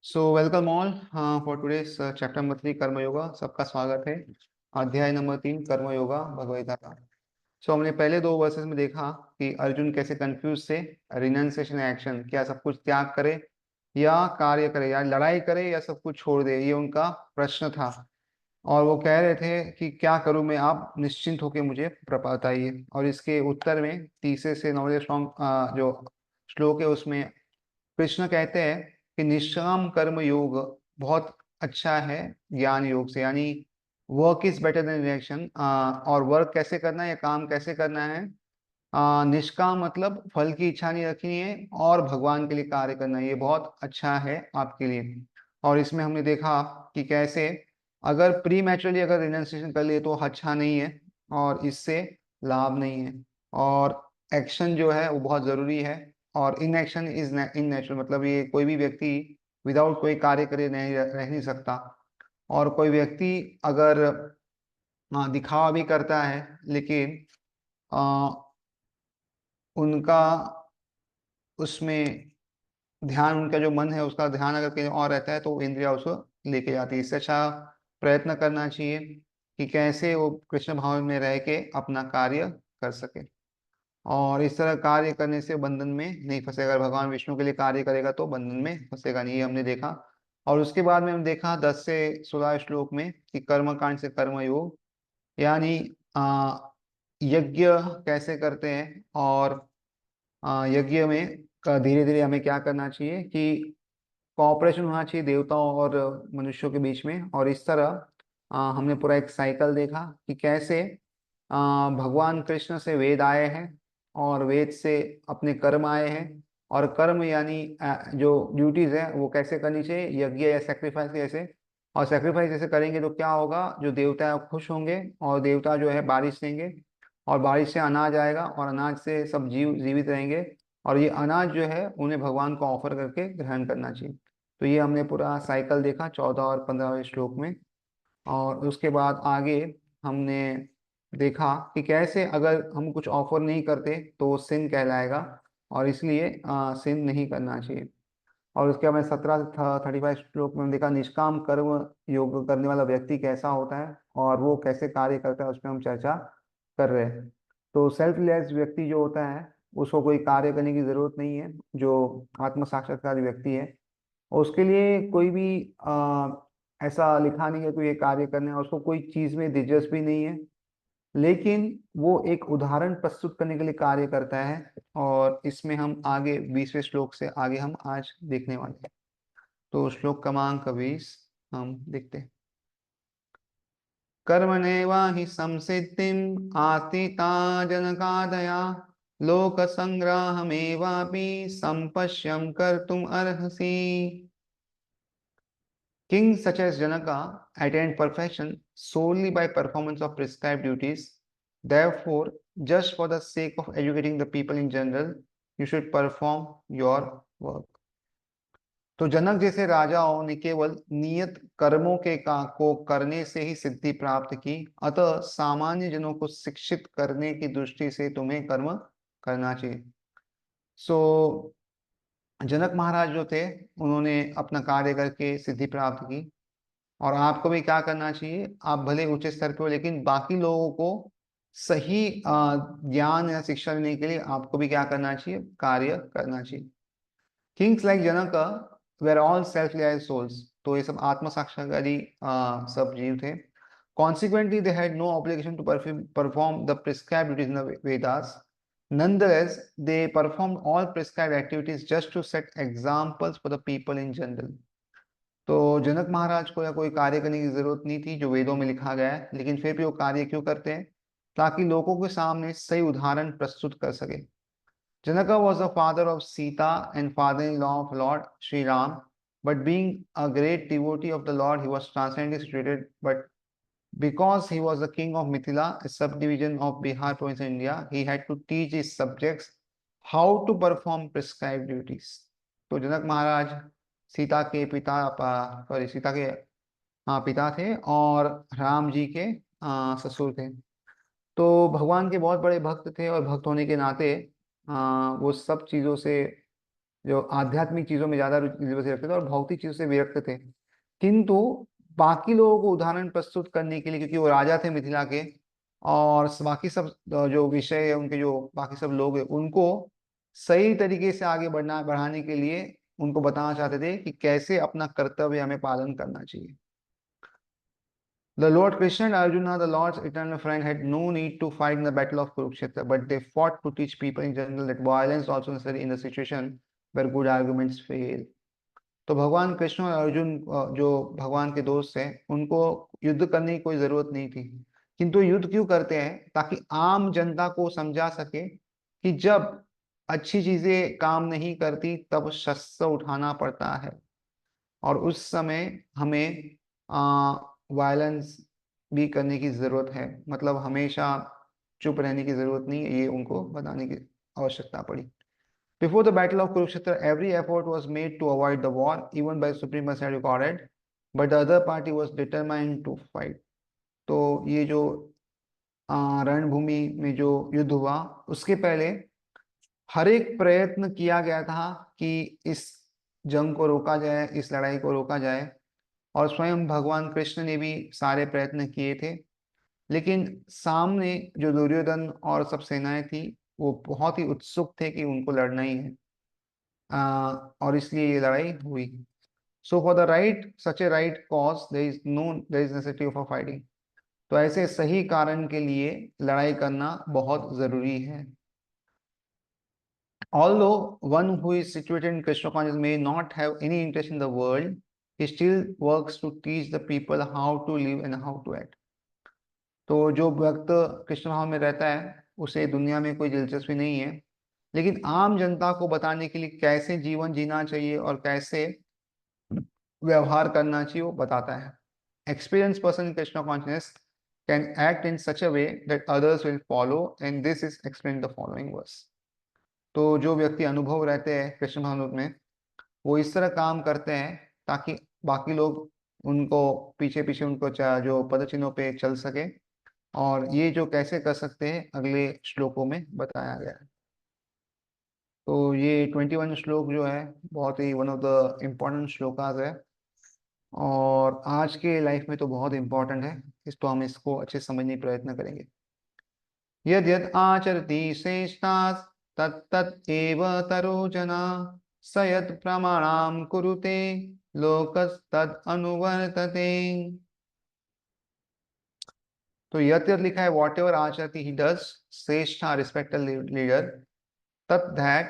So welcome all for today's chapter number 3 कर्म योगा। सबका स्वागत है। अध्याय नंबर 3 कर्म योगा भगवद्गीता। सो हमने पहले दो वर्सेस में देखा कि अर्जुन कैसे कंफ्यूज थे। रिनंसिएशन एक्शन, क्या सब कुछ त्याग करे या कार्य करे, या लड़ाई करे या सब कुछ छोड़ दे, ये उनका प्रश्न था। और वो कह रहे थे कि क्या करूं मैं, आप निश्चिंत होकर मुझे बताइए। और इसके उत्तर में तीसरे से नौवें जो श्लोक है उसमें कृष्ण कहते हैं कि निष्काम कर्म योग बहुत अच्छा है ज्ञान योग से, यानी work is better than reaction. और वर्क कैसे करना है या काम कैसे करना है, निष्काम मतलब फल की इच्छा नहीं रखनी है और भगवान के लिए कार्य करना है, ये बहुत अच्छा है आपके लिए। और इसमें हमने देखा कि कैसे अगर प्री मैचुरली अगर रिनंसिएशन कर लिए तो अच्छा नहीं है और इससे लाभ नहीं है। और एक्शन जो है वो बहुत जरूरी है। और इनएक्शन इज इन नेचुरल, मतलब ये कोई भी व्यक्ति विदाउट कोई कार्य करे नहीं रह नहीं सकता। और कोई व्यक्ति अगर दिखावा भी करता है लेकिन आ, उनका उसमें ध्यान, उनका जो मन है उसका ध्यान अगर कहीं और रहता है तो वो इंद्रिया उसको लेके जाती है। इससे अच्छा प्रयत्न करना चाहिए कि कैसे वो कृष्ण भाव में रह के अपना कार्य कर सके। और इस तरह कार्य करने से बंधन में नहीं फंसेगा। अगर भगवान विष्णु के लिए कार्य करेगा तो बंधन में फंसेगा नहीं, ये हमने देखा। और उसके बाद में हम देखा 10 से 16 श्लोक में कि कर्म कांड से कर्म योग, यानी यज्ञ कैसे करते हैं। और यज्ञ में धीरे धीरे हमें क्या करना चाहिए कि कोऑपरेशन होना चाहिए देवताओं और मनुष्यों के बीच में। और इस तरह हमने पूरा एक साइकिल देखा कि कैसे भगवान कृष्ण से वेद आए हैं और वेद से अपने कर्म आए हैं। और कर्म यानी जो ड्यूटीज है वो कैसे करनी चाहिए, यज्ञ या सेक्रीफाइस जैसे। और सेक्रीफाइस जैसे करेंगे तो क्या होगा, जो देवता है वो खुश होंगे और देवता जो है बारिश देंगे और बारिश से अनाज आएगा और अनाज से सब जीव जीवित रहेंगे। और ये अनाज जो है उन्हें भगवान को ऑफर करके ग्रहण करना चाहिए। तो ये हमने पूरा साइकिल देखा 14 और 15वें श्लोक में। और उसके बाद आगे हमने देखा कि कैसे अगर हम कुछ ऑफर नहीं करते तो सिन कहलाएगा और इसलिए सिन नहीं करना चाहिए। और उसके बाद में 17 35 श्लोक में हमने देखा निष्काम कर्म योग करने वाला व्यक्ति कैसा होता है और वो कैसे कार्य करता है, उसमें हम चर्चा कर रहे हैं। तो सेल्फलेस व्यक्ति जो होता है उसको कोई कार्य करने की जरूरत नहीं है। जो आत्म साक्षात्कार व्यक्ति है उसके लिए कोई भी ऐसा लिखा नहीं है कोई ये कार्य करना है, उसको कोई चीज में दिलचस्पी नहीं है, लेकिन वो एक उदाहरण प्रस्तुत करने के लिए कार्य करता है। और इसमें हम आगे 20वें श्लोक से आगे हम आज देखने वाले हैं। तो श्लोक क्रमांक 20 हम देखते हैं। कर्मणेवा हि संसिद्धिम् आस्थिता जनकादया लोक संग्रहमेवापि संपश्यं कर्तुम अर्हसि। Kings such as Janaka attained perfection solely by performance of prescribed duties. Therefore, just for the sake of educating the people in general, you should perform your work. तो जनक जैसे राजाओं ने केवल नियत कर्मों को करने से ही सिद्धि प्राप्त की, अतः सामान्य जनों को शिक्षित करने की दृष्टि से तुम्हें कर्म करना चाहिए। सो जनक महाराज जो थे उन्होंने अपना कार्य करके सिद्धि प्राप्त की। और आपको भी क्या करना चाहिए, आप भले ऊंचे स्तर पे हो लेकिन बाकी लोगों को सही ज्ञान या शिक्षा देने के लिए आपको भी क्या करना चाहिए, कार्य करना चाहिए। Kings like Janak were all self realised souls, तो ये सब आत्म साक्षात्कारी सब जीव थे। Consequently they had no obligation to perform the prescribed duties in the Vedas. Nonetheless, they performed all prescribed activities just to set examples for the people in general. तो जनक महाराज को या कोई कार्य करने की जरूरत नहीं थी जो वेदों में लिखा गया है, लेकिन फिर भी वो कार्य क्यों करते हैं, ताकि लोगों के सामने सही उदाहरण प्रस्तुत कर सके। Janak was the father of Sita and father in law of Lord Shri Ram, but being a great devotee of the Lord he was transcendentally situated, but because he was the king of Mithila, a subdivision of Bihar province in India, he had to teach his subjects how to perform prescribed duties. तो जनक महाराज सीता के पिता, sorry Sita के हाँ पिता थे और राम जी के ससुर थे। तो भगवान के बहुत बड़े भक्त थे और भक्त होने के नाते वो सब चीज़ों से जो आध्यात्मिक चीजों में ज्यादा रुचि रखते थे और भौतिक चीजों से विरक्त थे। किंतु बाकी लोगों को उदाहरण प्रस्तुत करने के लिए, क्योंकि वो राजा थे मिथिला के, और बाकी सब जो विषय है उनके, जो बाकी सब लोग हैं उनको सही तरीके से आगे बढ़ाने के लिए उनको बताना चाहते थे कि कैसे अपना कर्तव्य हमें पालन करना चाहिए। The Lord Krishna and Arjuna, the Lord's eternal friend, had no need to fight in the battle of Kurukshetra, but they fought to teach people in general that violence is also necessary in the situation where good arguments fail. तो भगवान कृष्ण और अर्जुन जो भगवान के दोस्त हैं, उनको युद्ध करने की कोई जरूरत नहीं थी। किंतु युद्ध क्यों करते हैं? ताकि आम जनता को समझा सके कि जब अच्छी चीजें काम नहीं करती तब शस्त्र उठाना पड़ता है, और उस समय हमें वायलेंस भी करने की जरूरत है। मतलब हमेशा चुप रहने की जरूरत नहीं है, ये उनको बताने की आवश्यकता पड़ी। Before the battle of Kurukshetra, every effort was made to avoid the war, even by Supreme had recorded, but the other party was determined to fight. तो ये जो रणभूमि में जो युद्ध हुआ, उसके पहले हर एक प्रयत्न किया गया था कि इस जंग को रोका जाए, इस लड़ाई को रोका जाए, और स्वयं भगवान कृष्ण ने भी सारे प्रयत्न किए थे। लेकिन सामने जो दुर्योधन और सब सेनाएं थी, वो बहुत ही उत्सुक थे कि उनको लड़ना ही है, और इसलिए ये लड़ाई हुई। So for the right such a right cause there is necessity of fighting. तो ऐसे सही कारण के लिए लड़ाई करना बहुत जरूरी है। Although one who is situated in Krishna consciousness may not have any interest in the world, he still works to teach the people how to live and how to act. तो जो भक्त कृष्ण भाव में रहता है उसे दुनिया में कोई दिलचस्पी नहीं है, लेकिन आम जनता को बताने के लिए कैसे जीवन जीना चाहिए और कैसे व्यवहार करना चाहिए वो बताता है। Experienced person in Krishna consciousness can act in such a way that others will follow, and this is explained in the following verse. तो जो व्यक्ति अनुभव रहते हैं कृष्ण भावनामृत में, वो इस तरह काम करते हैं ताकि बाकी लोग उनको पीछे पीछे उनको जो पद चिन्हों पे चल सके, और ये जो कैसे कर सकते हैं अगले श्लोकों में बताया गया है। तो ये 21 श्लोक जो है बहुत ही one of the important shlokas है, और आज के लाइफ में तो बहुत इम्पोर्टेंट है, तो हम इसको अच्छे समझने का प्रयत्न करेंगे। यद यद आचरति श्रेष्ठास् तत्तत् एव तरो जना, स यत् प्रमाणाम कुरुते लोकस्तद् अनुवर्तते। तो यत यत लिखा है वॉट एवर आचरति ही डज, श्रेष्ठा रिस्पेक्टेड लीडर, तत् दैट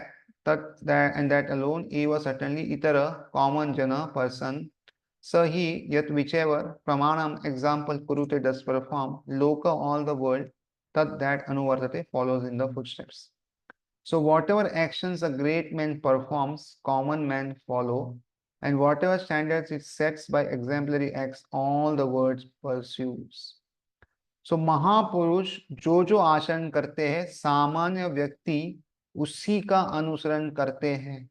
एंड दैट अलोन, एव सर्टेनली, इतर कॉमन जन पर्सन, स ही यत whichever pramanam example kurute does perform, loka all the world, that anuvartate follows in the footsteps. So whatever actions a great man performs, common men follow, and whatever standards it sets by exemplary acts, all the world pursues. So महापुरुष जो जो आचरण करते हैं, सामान्य व्यक्ति उसी का अनुसरण करते हैं।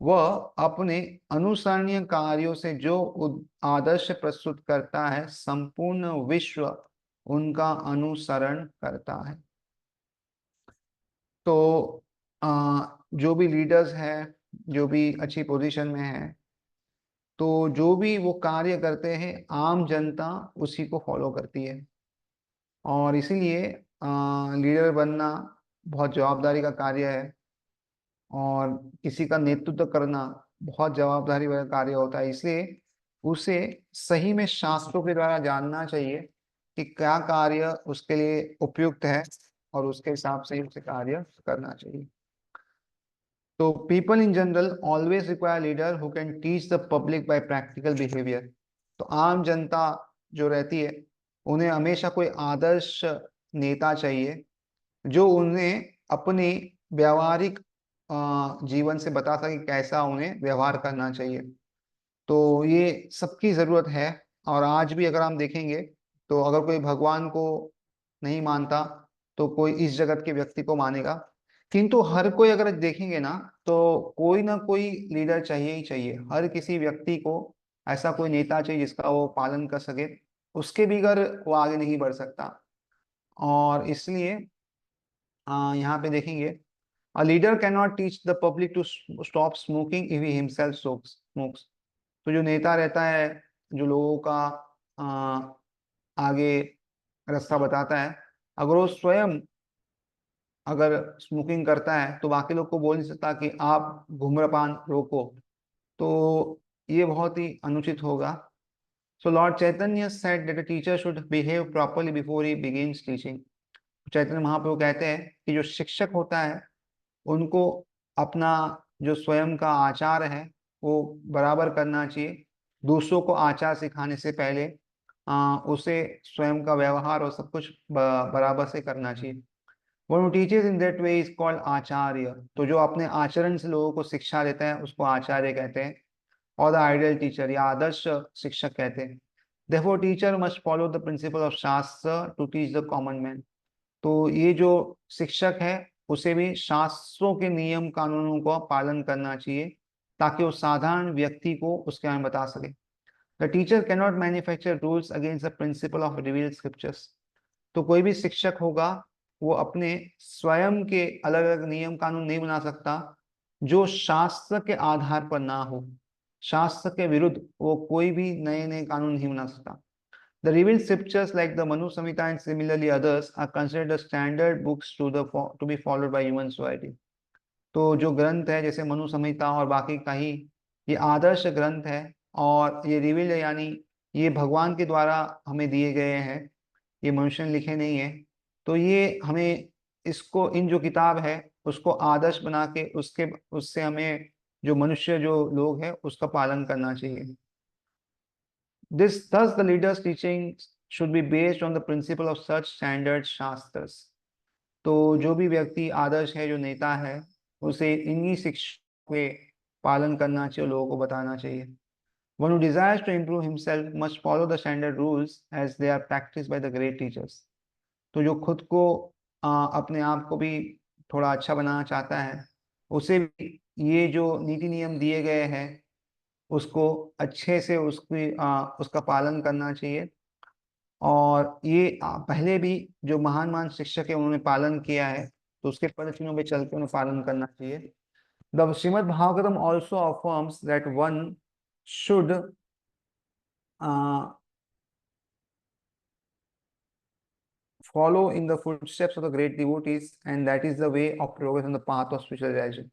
वह अपने अनुसरणीय कार्यों से जो आदर्श प्रस्तुत करता है, संपूर्ण विश्व उनका अनुसरण करता है। तो जो भी लीडर्स हैं, जो भी अच्छी पोजीशन में है, तो जो भी वो कार्य करते हैं आम जनता उसी को फॉलो करती है, और इसीलिए लीडर बनना बहुत जवाबदारी का कार्य है, और किसी का नेतृत्व करना बहुत जवाबदारी वाला कार्य होता है। इसलिए उसे सही में शास्त्रों के द्वारा जानना चाहिए कि क्या कार्य उसके लिए उपयुक्त है, और उसके हिसाब से ही उसे कार्य करना चाहिए। तो people in general always require leader who can teach the public by practical behaviour. तो आम जनता जो रहती है उन्हें हमेशा कोई आदर्श नेता चाहिए जो उन्हें अपने व्यावहारिक जीवन से बता सके कैसा उन्हें व्यवहार करना चाहिए। तो ये सबकी जरूरत है, और आज भी अगर हम देखेंगे तो अगर कोई भगवान को नहीं मानता तो कोई इस जगत के व्यक्ति को मानेगा, किंतु हर कोई अगर देखेंगे ना तो कोई ना कोई लीडर चाहिए ही चाहिए। हर किसी व्यक्ति को ऐसा कोई नेता चाहिए जिसका वो पालन कर सके, उसके बगैर वो आगे नहीं बढ़ सकता। और इसलिए यहाँ पे देखेंगे A leader cannot teach the public to stop smoking if he himself smokes. तो जो नेता रहता है, जो लोगों का आगे रास्ता बताता है, अगर वो स्वयं अगर स्मोकिंग करता है तो बाकी लोग को बोल नहीं सकता कि आप धूम्रपान रोको, तो ये बहुत ही अनुचित होगा. So Lord Chaitanya said that a teacher should behave properly before he begins teaching. Chaitanya Mahaprabhu कहते हैं कि जो शिक्षक होता है उनको अपना जो स्वयं का आचार है वो बराबर करना चाहिए. दूसरों को आचार सिखाने से पहले उसे स्वयं का व्यवहार और सब कुछ बराबर से करना चाहिए. One who teaches in that way is called आचार्य. तो जो अपने आचरण से लोगों को शिक्षा देता है उसको आचार्य कहते हैं, और द आइडियल टीचर या आदर्श शिक्षक कहते हैं. Therefore teacher must follow the principle of शास्त्र to teach the common man. तो ये जो शिक्षक है उसे भी शास्त्रों के नियम कानूनों का पालन करना चाहिए ताकि वो साधारण व्यक्ति को उसके बारे में बता सके. The teacher cannot manufacture rules against the principle of revealed scriptures. तो कोई भी शिक्षक होगा वो अपने स्वयं के अलग अलग नियम कानून नहीं बना सकता जो शास्त्र के आधार पर ना हो. शास्त्र के विरुद्ध वो कोई भी नए नए कानून नहीं बना सकता. The revealed scriptures like the Manu Samhita and similarly others are considered the standard books to be followed by human society. तो जो ग्रंथ है जैसे मनु संहिता और बाकी का ही ये आदर्श ग्रंथ है, और ये रिवील्ड यानी ये भगवान के द्वारा हमें दिए गए हैं, ये मनुष्य ने लिखे नहीं है. तो ये हमें इसको इन जो किताब है उसको आदर्श बना के उससे हमें जो मनुष्य जो लोग हैं उसका पालन करना चाहिए. Thus the leader's teaching should be based on the principle of such standard shastras. तो जो भी व्यक्ति आदर्श है, जो नेता है, उसे इन्हीं शिक्षा के पालन करना चाहिए, लोगों को बताना चाहिए. One who desires to improve himself must follow the standard rules as they are practiced by the great teachers. तो जो खुद को अपने आप को भी थोड़ा अच्छा बनाना चाहता है उसे भी ये जो नीति नियम दिए गए हैं उसको अच्छे से उसका पालन करना चाहिए. और ये पहले भी जो महान महान शिक्षक है उन्होंने पालन किया है, तो उसके पद्धतियों पे चल के उन्हें पालन करना चाहिए. The Srimad Bhagavatam also affirms that one should follow in the footsteps of the great devotees, and that is the way of progress on the path of spiritualization.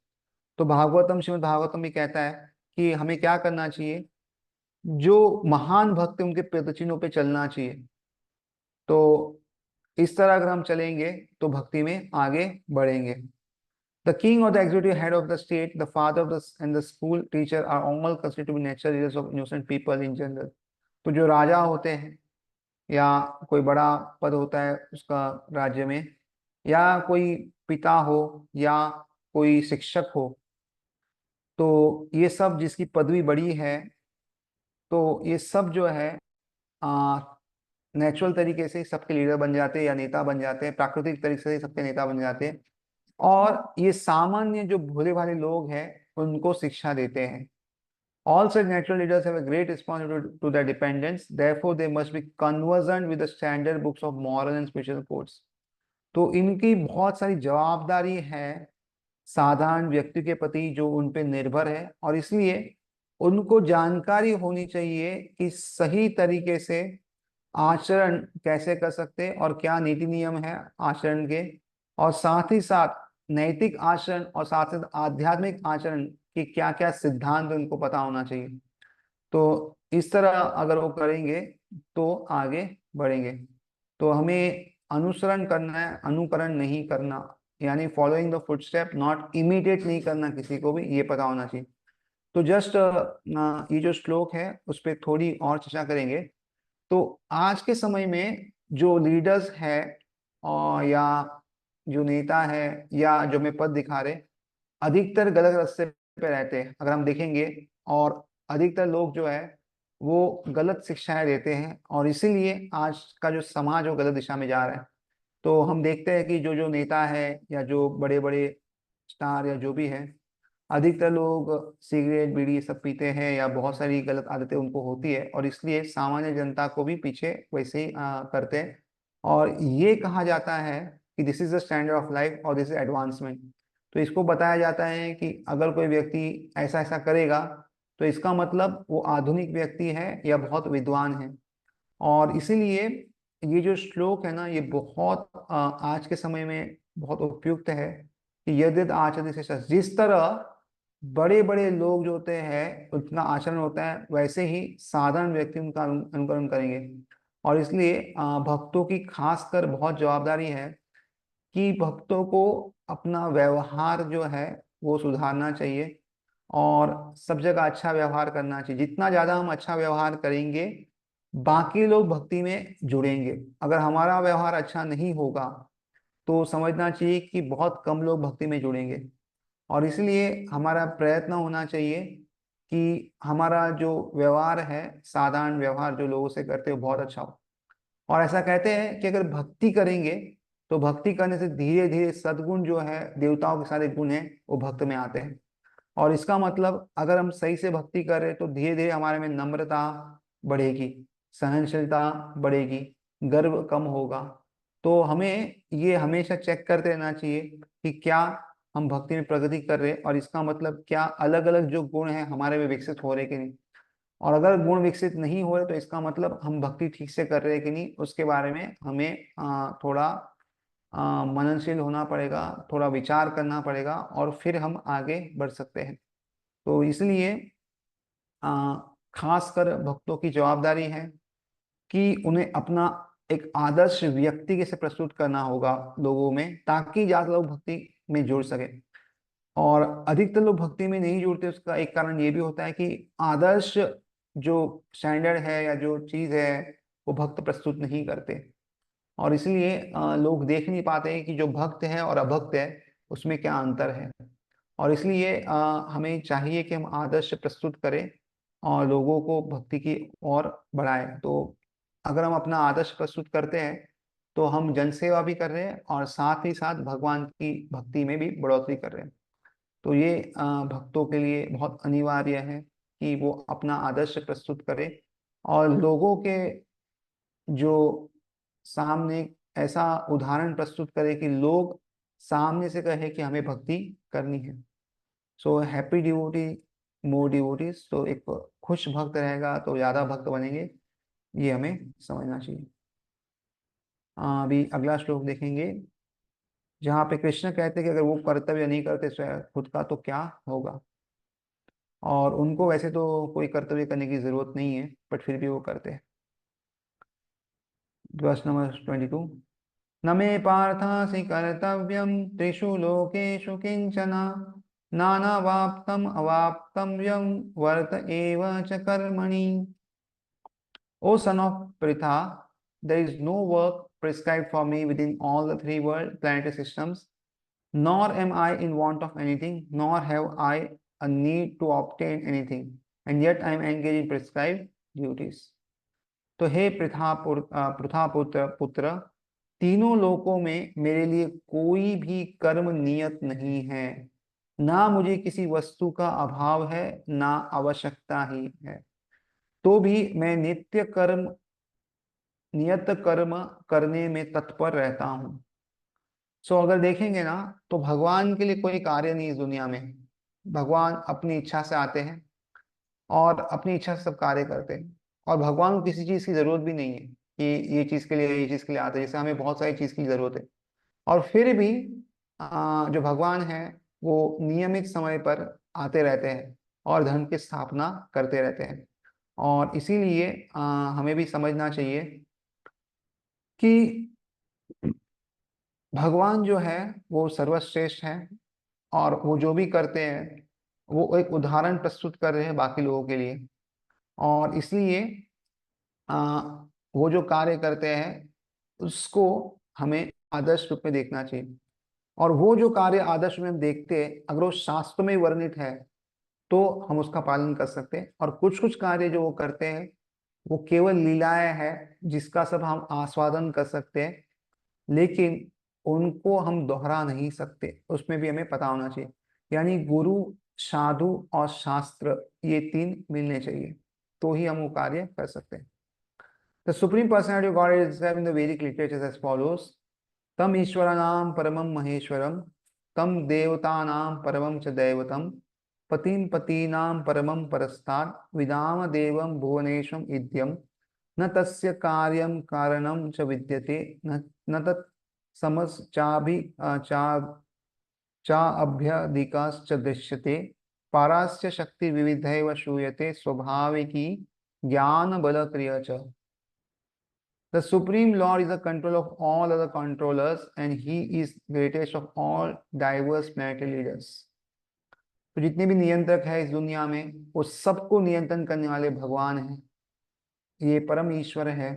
तो भागवतम श्रीमद् भागवतम भी कहता है कि हमें क्या करना चाहिए, जो महान भक्त उनके पदचिन्हों पे चलना चाहिए. तो इस तरह अगर हम चलेंगे तो भक्ति में आगे बढ़ेंगे. The king or the executive head of the state, the father of the and the school teacher are all considered to be natural leaders of innocent people in general. तो जो राजा होते हैं या कोई बड़ा पद होता है उसका राज्य में, या कोई पिता हो या कोई शिक्षक हो, तो ये सब जिसकी पदवी बड़ी है, तो ये सब जो है नेचुरल तरीके से सबके लीडर बन जाते हैं या नेता बन जाते हैं, प्राकृतिक तरीके से सबके नेता बन जाते हैं. और ये सामान्य जो भोले भाले लोग हैं उनको शिक्षा देते हैं. All such natural leaders have a great responsibility to their dependents. Therefore, they must be conversant with the standard books of moral and spiritual codes. तो इनकी बहुत सारी जवाबदारी है साधारण व्यक्ति के प्रति जो उन पे निर्भर है, और इसलिए उनको जानकारी होनी चाहिए कि सही तरीके से आचरण कैसे कर सकते और क्या नीति नियम है आचरण के, और साथ ही साथ नैतिक आचरण और साथ ही आध्यात्मिक आचरण कि क्या क्या सिद्धांत उनको पता होना चाहिए. तो इस तरह अगर वो करेंगे तो आगे बढ़ेंगे. तो हमें अनुसरण करना है, अनुकरण नहीं करना, यानी following the footstep, not imitate नहीं करना किसी को भी, ये पता होना चाहिए. तो जस्ट ये जो श्लोक है उस पर थोड़ी और चर्चा करेंगे. तो आज के समय में जो लीडर्स है और या जो नेता है या जो में पद दिखा रहे, अधिकतर गलत रास्ते पे रहते हैं अगर हम देखेंगे, और अधिकतर लोग जो है वो गलत शिक्षाएं देते हैं, और इसीलिए आज का जो समाज वो गलत दिशा में जा रहा है. तो हम देखते हैं कि जो जो नेता है या जो बड़े बड़े स्टार या जो भी है, अधिकतर लोग सिगरेट बीड़ी सब पीते हैं या बहुत सारी गलत आदतें उनको होती है, और इसलिए सामान्य जनता को भी पीछे वैसे ही करते हैं. और ये कहा जाता है कि this is the standard of life और दिस इज एडवांसमेंट. तो इसको बताया जाता है कि अगर कोई व्यक्ति ऐसा ऐसा करेगा तो इसका मतलब वो आधुनिक व्यक्ति है या बहुत विद्वान है। और इसीलिए ये जो श्लोक है ना, ये बहुत आज के समय में बहुत उपयुक्त है कि यद्यद आचरति शेषतः, जिस तरह बड़े बड़े लोग जो होते हैं उनका आचरण होता है वैसे ही साधारण व्यक्ति उनका अनुकरण करेंगे। और इसलिए भक्तों की खासकर बहुत जवाबदारी है कि भक्तों को अपना व्यवहार जो है वो सुधारना चाहिए और सब जगह अच्छा व्यवहार करना चाहिए। जितना ज्यादा हम अच्छा व्यवहार करेंगे बाकी लोग भक्ति में जुड़ेंगे। अगर हमारा व्यवहार अच्छा नहीं होगा तो समझना चाहिए कि बहुत कम लोग भक्ति में जुड़ेंगे। और इसलिए हमारा प्रयत्न होना चाहिए कि हमारा जो व्यवहार है, साधारण व्यवहार जो लोगों से करते हो, बहुत अच्छा हो। और ऐसा कहते हैं कि अगर भक्ति करेंगे तो भक्ति करने से धीरे धीरे सद्गुण जो है, देवताओं के सारे गुण हैं, वो भक्त में आते हैं। और इसका मतलब अगर हम सही से भक्ति करें तो धीरे धीरे हमारे में नम्रता बढ़ेगी, सहनशीलता बढ़ेगी, गर्व कम होगा। तो हमें ये हमेशा चेक करते रहना चाहिए कि क्या हम भक्ति में प्रगति कर रहे हैं, और इसका मतलब क्या अलग अलग जो गुण हैं हमारे में विकसित हो रहे कि नहीं। और अगर गुण विकसित नहीं हो रहे तो इसका मतलब हम भक्ति ठीक से कर रहे हैं कि नहीं, उसके बारे में हमें थोड़ा मननशील होना पड़ेगा, थोड़ा विचार करना पड़ेगा, और फिर हम आगे बढ़ सकते हैं। तो इसलिए आ, खासकर भक्तों की जवाबदारी है कि उन्हें अपना एक आदर्श व्यक्ति कैसे प्रस्तुत करना होगा लोगों में, ताकि ज्यादा लोग भक्ति में जुड़ सके। और अधिकतर लोग भक्ति में नहीं जुड़ते, उसका एक कारण ये भी होता है कि आदर्श जो स्टैंडर्ड है या जो चीज है वो भक्त प्रस्तुत नहीं करते। और इसलिए लोग देख नहीं पाते कि जो भक्त है और अभक्त है उसमें क्या अंतर है। और इसलिए हमें चाहिए कि हम आदर्श प्रस्तुत करें और लोगों को भक्ति की ओर बढ़ाएं। तो अगर हम अपना आदर्श प्रस्तुत करते हैं तो हम जनसेवा भी कर रहे हैं और साथ ही साथ भगवान की भक्ति में भी बढ़ोतरी कर रहे हैं। तो ये भक्तों के लिए बहुत अनिवार्य है कि वो अपना आदर्श प्रस्तुत करें और लोगों के जो सामने ऐसा उदाहरण प्रस्तुत करे कि लोग सामने से कहे कि हमें भक्ति करनी है। सो हैप्पी डिवोटी मोर डिवोटीज, तो एक खुश भक्त रहेगा तो ज्यादा भक्त बनेंगे, ये हमें समझना चाहिए। अभी अगला श्लोक देखेंगे जहाँ पे कृष्ण कहते हैं कि अगर वो कर्तव्य नहीं करते स्वयं खुद का तो क्या होगा। और उनको वैसे तो कोई कर्तव्य करने की जरूरत नहीं है, बट फिर भी वो करते हैं। वर्स नंबर 22, न मे पार्थासि कर्तव्यं त्रिषु लोकेषु किंचन, नानावाप्तम् अवाप्तव्यं वर्त एव च कर्मणि। O son of Pritha, there is no work prescribed for me within all the three world planetary systems, nor am I in want of anything, nor have I a need to obtain anything, and yet I am engaged in prescribed duties. तो हे पृथा पुत्र पुत्र, तीनों लोकों में मेरे लिए कोई भी कर्म नियत नहीं है, ना मुझे किसी वस्तु का अभाव है, ना आवश्यकता ही है। तो भी मैं नियत कर्म करने में तत्पर रहता हूँ। सो अगर देखेंगे ना तो भगवान के लिए कोई कार्य नहीं इस दुनिया में। भगवान अपनी इच्छा से आते हैं और अपनी इच्छा से सब कार्य करते हैं, और भगवान को किसी चीज की जरूरत भी नहीं है कि ये चीज के लिए ये चीज के लिए आते हैं, जैसे हमें बहुत सारी चीज की जरूरत है। और फिर भी जो भगवान है वो नियमित समय पर आते रहते हैं और धर्म की स्थापना करते रहते हैं। और इसीलिए हमें भी समझना चाहिए कि भगवान जो है वो सर्वश्रेष्ठ है, और वो जो भी करते हैं वो एक उदाहरण प्रस्तुत कर रहे हैं बाकी लोगों के लिए। और इसलिए आ, वो जो कार्य करते हैं उसको हमें आदर्श रूप में देखना चाहिए। और वो जो कार्य आदर्श में हम देखते हैं अगर वो शास्त्र में वर्णित है तो हम उसका पालन कर सकते हैं। और कुछ कुछ कार्य जो वो करते हैं वो केवल लीलाएं हैं जिसका सब हम आस्वादन कर सकते हैं, लेकिन उनको हम दोहरा नहीं सकते, उसमें भी हमें पता होना चाहिए। यानी गुरु, साधु और शास्त्र, ये तीन मिलने चाहिए तो ही हम वो कार्य कर सकते हैं। The supreme personality of God is described in the वैदिक लिटरेचर एज फॉलोज: तम ईश्वराणाम परमम महेश्वरम तम देवतानां परमं च दैवतम पतिं पतीनां परमं परस्तात् विदाम देवं भुवनेशम इद्यम न तस्य कार्यं कारणं च विद्यते न तत् समश्चाभि चा चाभ्यधिकाश्च दृश्यते पारास्य शक्ति विविधैव श्रूयते स्वाभाविकी ज्ञान बल क्रिया च। The Supreme Lord is the control of all other controllers and he is greatest of all diverse planetary leaders. तो जितने भी नियंत्रक है इस दुनिया में वो सबको नियंत्रण करने वाले भगवान हैं। ये परम ईश्वर है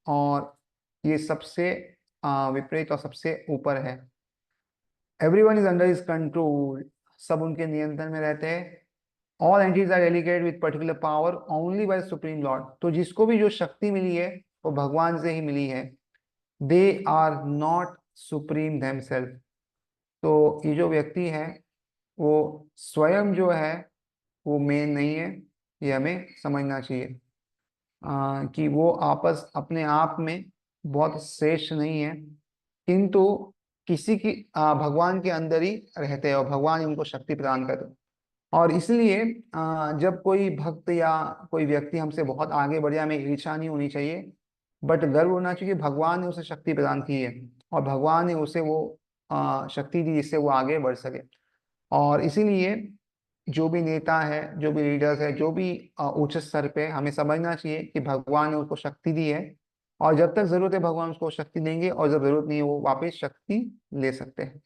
और ये सबसे विपरीत और सबसे ऊपर है। Everyone is under his control, सब उनके नियंत्रण में रहते हैं। All entities are delegated with particular power only by Supreme Lord. तो जिसको भी जो शक्ति मिली है वो भगवान से ही मिली है। They are not supreme themselves. तो ये जो व्यक्ति है वो स्वयं जो है वो मेन नहीं है, ये हमें समझना चाहिए कि वो आपस अपने आप में बहुत श्रेष्ठ नहीं है, किंतु किसी की भगवान के अंदर ही रहते हैं और भगवान ही उनको शक्ति प्रदान करते हैं। और इसलिए जब कोई भक्त या कोई व्यक्ति हमसे बहुत आगे बढ़ जाए, हमें ईर्ष्या नहीं होनी चाहिए, बट गर्व होना चाहिए कि भगवान ने उसे शक्ति प्रदान की है और भगवान ने उसे वो शक्ति दी जिससे वो आगे बढ़ सके। और इसीलिए जो भी नेता है, जो भी लीडर्स है, जो भी उच्च स्तर पे, हमें समझना चाहिए कि भगवान ने उसको शक्ति दी है और जब तक जरूरत है भगवान उसको शक्ति देंगे और जब जरूरत नहीं है वो वापस शक्ति ले सकते हैं।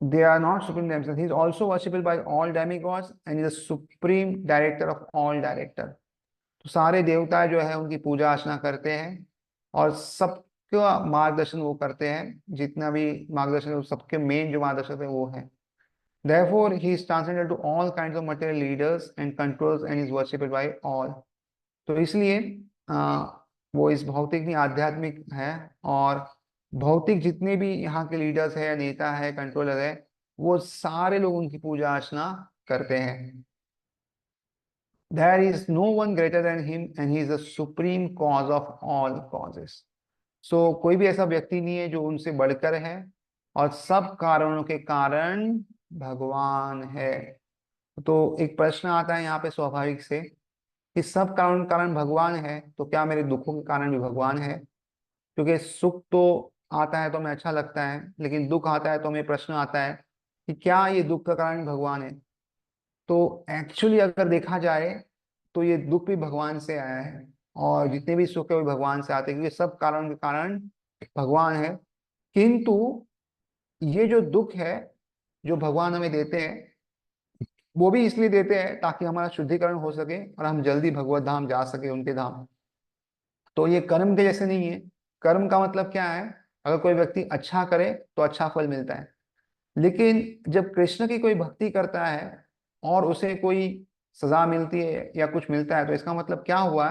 They are not supreme themselves. He is also worshiped by all demigods and is the supreme director of all director. तो सारे देवता जो है उनकी पूजा अर्चना करते हैं और सबका मार्गदर्शन वो करते हैं। जितना भी मार्गदर्शन है सबके मेन जो मार्गदर्शक है वो है। Therefore, he is transcended to all kinds of material leaders and controls and is worshipped by all. तो इसलिए वो इस भौतिक नहीं आध्यात्मिक है और भौतिक जितने भी यहाँ के लीडर्स है, नेता है, कंट्रोलर है, वो सारे लोग उनकी पूजा अर्चना करते हैं। There is no one greater than him and he is the supreme cause of all causes. So कोई भी ऐसा व्यक्ति नहीं है जो उनसे बढ़कर है और सब कारणों के कारण भगवान है। तो एक प्रश्न आता है यहाँ पे स्वाभाविक से कि सब कारण कारण भगवान है तो क्या मेरे दुखों के कारण भी भगवान है? क्योंकि सुख तो आता है तो हमें अच्छा लगता है, लेकिन दुख आता है तो हमें प्रश्न आता है कि क्या ये दुख का कारण भगवान है? तो एक्चुअली अगर देखा जाए तो ये दुख भी भगवान से आया है और जितने भी सुख है वो भगवान से आते हैं, क्योंकि सब कारण के कारण भगवान है। किंतु ये जो दुख है जो भगवान हमें देते हैं वो भी इसलिए देते हैं ताकि हमारा शुद्धिकरण हो सके और हम जल्दी भगवत धाम जा सके, उनके धाम। तो ये कर्म के जैसे नहीं है। कर्म का मतलब क्या है? अगर कोई व्यक्ति अच्छा करे तो अच्छा फल मिलता है, लेकिन जब कृष्ण की कोई भक्ति करता है और उसे कोई सजा मिलती है या कुछ मिलता है तो इसका मतलब क्या हुआ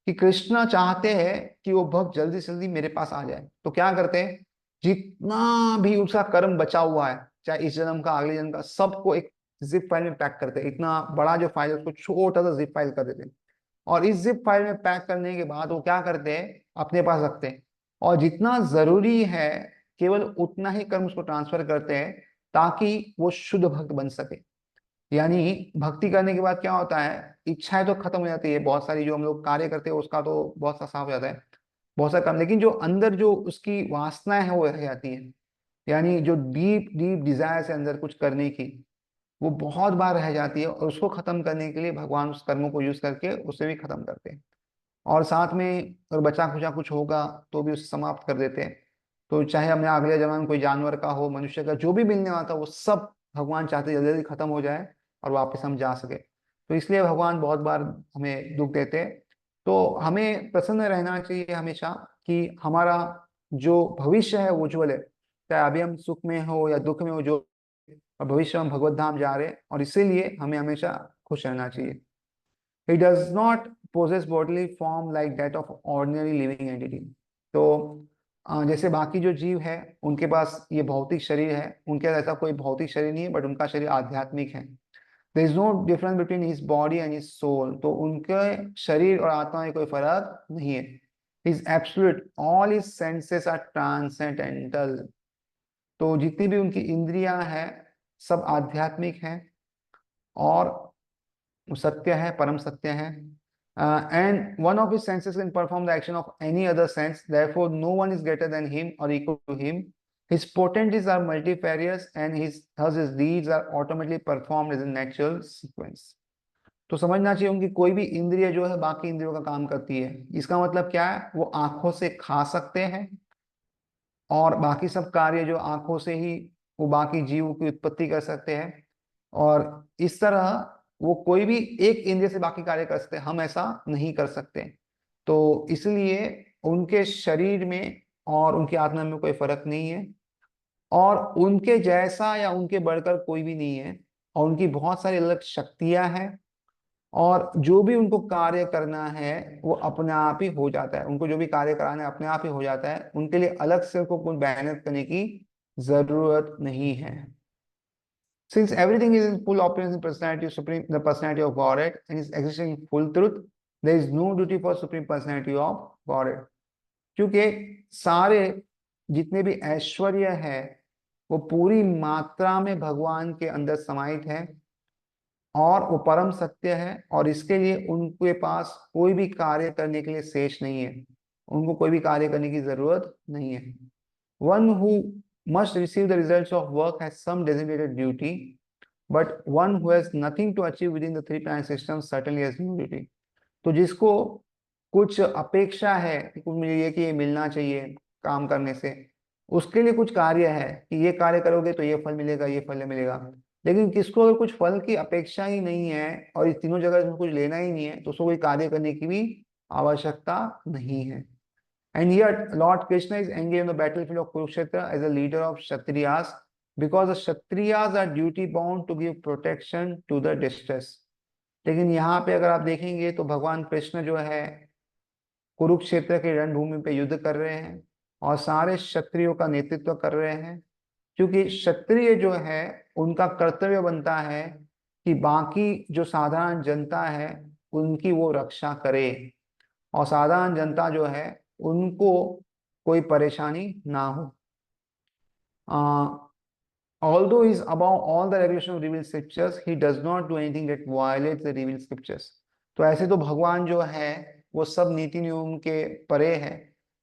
कि कृष्ण चाहते हैं कि वो भक्त जल्दी से जल्दी मेरे पास आ जाए। तो क्या करते हैं, जितना भी उसका कर्म बचा हुआ है, चाहे इस जन्म का अगले जन्म का, सबको एक जिप फाइल में पैक करते हैं। इतना बड़ा जो फाइल है उसको छोटा सा जिप फाइल कर देते हैं और इस जिप फाइल में पैक करने के बाद वो क्या करते हैं, अपने पास रखते हैं और जितना जरूरी है केवल उतना ही कर्म उसको ट्रांसफर करते हैं ताकि वो शुद्ध भक्त बन सके। यानी भक्ति करने के बाद क्या होता है, इच्छाएं तो खत्म हो जाती है, बहुत सारी जो हम लोग कार्य करते हैं उसका तो बहुत सा साफ हो जाता है, बहुत सा कम, लेकिन जो अंदर जो उसकी वासनाएं हैं वो रह जाती है। यानी जो डीप डीप डिजायर है अंदर कुछ करने की, वो बहुत बार रह जाती है और उसको खत्म करने के लिए भगवान उस कर्मों को यूज करके उसे भी खत्म करते हैं। और साथ में अगर बचा खुचा कुछ होगा तो भी उसे समाप्त कर देते हैं। तो चाहे हमें अगले जन्म में कोई जानवर का हो, मनुष्य का, जो भी मिलने वाला था वो सब भगवान चाहते जल्दी जल्दी खत्म हो जाए और वापस हम जा सके। तो इसलिए भगवान बहुत बार हमें दुख देते हैं। तो हमें प्रसन्न रहना चाहिए हमेशा कि हमारा जो भविष्य है वो उज्ज्वल है, चाहे अभी हम सुख में हो या दुख में हो, जो और भविष्य में भगवत धाम जा रहे हैं, और इसीलिए हमें हमेशा खुश रहना चाहिए। He does not possess bodily form like that of ordinary living entity. तो जैसे बाकी जो जीव है उनके पास ये भौतिक शरीर है, उनके पास ऐसा कोई भौतिक शरीर नहीं है, बट उनका शरीर आध्यात्मिक है। There is no difference between his body and his soul. तो उनके शरीर और आत्मा में कोई फर्क नहीं है। Is absolute, all his senses are transcendental. तो जितनी भी उनकी इंद्रियां हैं सब आध्यात्मिक हैं और सत्य है, परम सत्य है। And one of his senses can perform the action of any other sense, therefore no one is greater than him और equal to him. His potencies are multifarious and thus his deeds are automatically performed as a natural sequence। तो समझना चाहिए उनकी कोई भी इंद्रिय जो है बाकी इंद्रियों का काम करती है। इसका मतलब क्या है, वो आंखों से खा सकते हैं और बाकी सब कार्य जो आंखों से ही वो बाकी जीव की उत्पत्ति कर सकते हैं, और इस तरह वो कोई भी एक इंद्रिय से बाकी कार्य कर सकते हैं, हम ऐसा नहीं कर सकते। तो इसलिए उनके शरीर में और उनकी आत्मा में कोई फर्क नहीं है, और उनके जैसा या उनके बढ़कर कोई भी नहीं है, और उनकी बहुत सारी अलग शक्तियां हैं, और जो भी उनको कार्य करना है वो अपने आप ही हो जाता है। उनको जो भी कार्य कराना है अपने आप ही हो जाता है, उनके लिए अलग से उनको कोई मेहनत करने की जरूरत नहीं है। Since everything is in full operation in personality of supreme, the personality of Godhead, and is existing in full truth, there is no duty for supreme personality of Godhead। क्योंकि सारे जितने भी ऐश्वर्य है वो पूरी मात्रा में भगवान के अंदर समाहित है, और वो परम सत्य है, और इसके लिए उनके पास कोई भी कार्य करने के लिए शेष नहीं है, उनको कोई भी कार्य करने की जरूरत नहीं है। One who must receive the results of work has some designated duty, but one who has nothing to achieve within the three planet system certainly has no duty. तो जिसको कुछ अपेक्षा है कि कुछ मुझे ये कि ये मिलना चाहिए काम करने से, उसके लिए कुछ कार्य है कि ये कार्य करोगे तो ये फल मिलेगा, ये फल मिलेगा। लेकिन किसको अगर कुछ फल की अपेक्षा ही नहीं है और इस तीनों जगह से कुछ लेना ही नहीं है, तो उसको कोई कार्य करने की भी आवश्यकता नहीं है। And yet Lord Krishna is engaged on the battlefield of Kurukshetra as a leader of Kshatriyas, because the Kshatriyas are duty bound to give protection to the distress। लेकिन यहाँ पे अगर आप देखेंगे तो भगवान कृष्ण जो है कुरुक्षेत्र की रणभूमि पे युद्ध कर रहे हैं और सारे क्षत्रियों का नेतृत्व कर रहे हैं, क्योंकि क्षत्रिय जो है उनका कर्तव्य बनता है कि बाकी जो साधारण जनता है उनकी वो रक्षा करे, और साधारण जनता जो है उनको कोई परेशानी ना हो। Although he is above all the regulation of revealed scriptures, he does not do anything that violates the revealed scriptures। तो ऐसे तो भगवान जो है वो सब नीति नियम के परे है,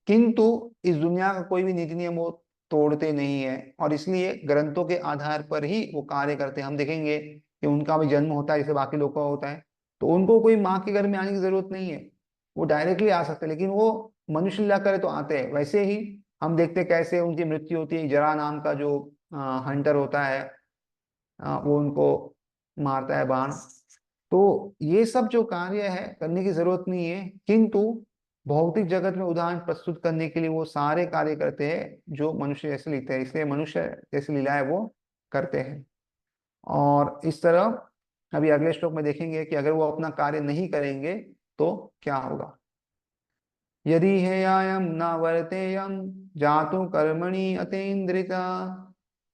किंतु इस दुनिया का कोई भी नीति नियम वो तोड़ते नहीं है, और इसलिए ग्रंथों के आधार पर ही वो कार्य करते हैं। हम देखेंगे कि उनका भी जन्म होता है जैसे बाकी लोगों का होता है, तो उनको कोई माँ के घर में आने की जरूरत नहीं है, वो डायरेक्टली आ सकते हैं, लेकिन वो मनुष्य लीला करे तो आते हैं। वैसे ही हम देखते कैसे उनकी मृत्यु होती है, जरा नाम का जो हंटर होता है, वो उनको मारता है बाण। तो ये सब जो कार्य है करने की जरूरत नहीं है, किंतु भौतिक जगत में उदाहरण प्रस्तुत करने के लिए वो सारे कार्य करते हैं जो मनुष्य जैसे लिखते हैं, इसलिए मनुष्य जैसी लीलाएं वो करते हैं। और इस तरह अभी अगले श्लोक में देखेंगे कि अगर वो अपना कार्य नहीं करेंगे तो क्या होगा। यदि हेयायं न वर्तेयं जातु कर्मणि अतीन्द्रिता,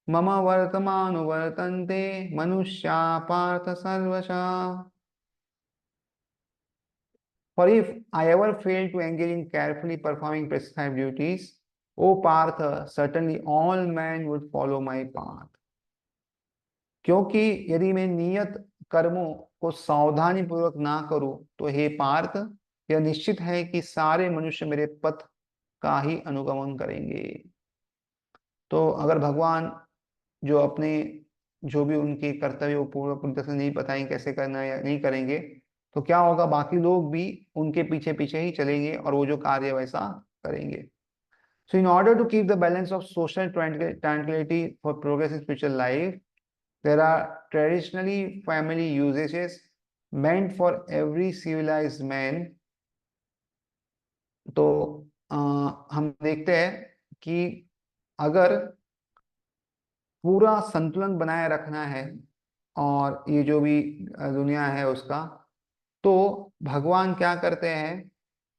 मम वर्तमानुवर्तन्ते मनुष्या पार्थ सर्वशः। For if I ever fail to engage in carefully performing prescribed duties, O Partha, certainly all men would follow my path। क्योंकि यदि मैं नियत कर्मों को सावधानी पूर्वक ना करूं, तो हे पार्थ, यह निश्चित है कि सारे मनुष्य मेरे पथ का ही अनुगमन करेंगे। तो अगर भगवान जो अपने जो भी उनके कर्तव्य वो पूर्ण तरह से नहीं बताएंगे कैसे करना है या नहीं करेंगे, तो क्या होगा, बाकी लोग भी उनके पीछे पीछे ही चलेंगे और वो जो कार्य वैसा करेंगे। So in order to keep the balance of social tranquillity for progress in spiritual life, there are traditionally family usages meant for every civilized man। तो हम देखते हैं कि अगर पूरा संतुलन बनाए रखना है और ये जो भी दुनिया है उसका, तो भगवान क्या करते हैं,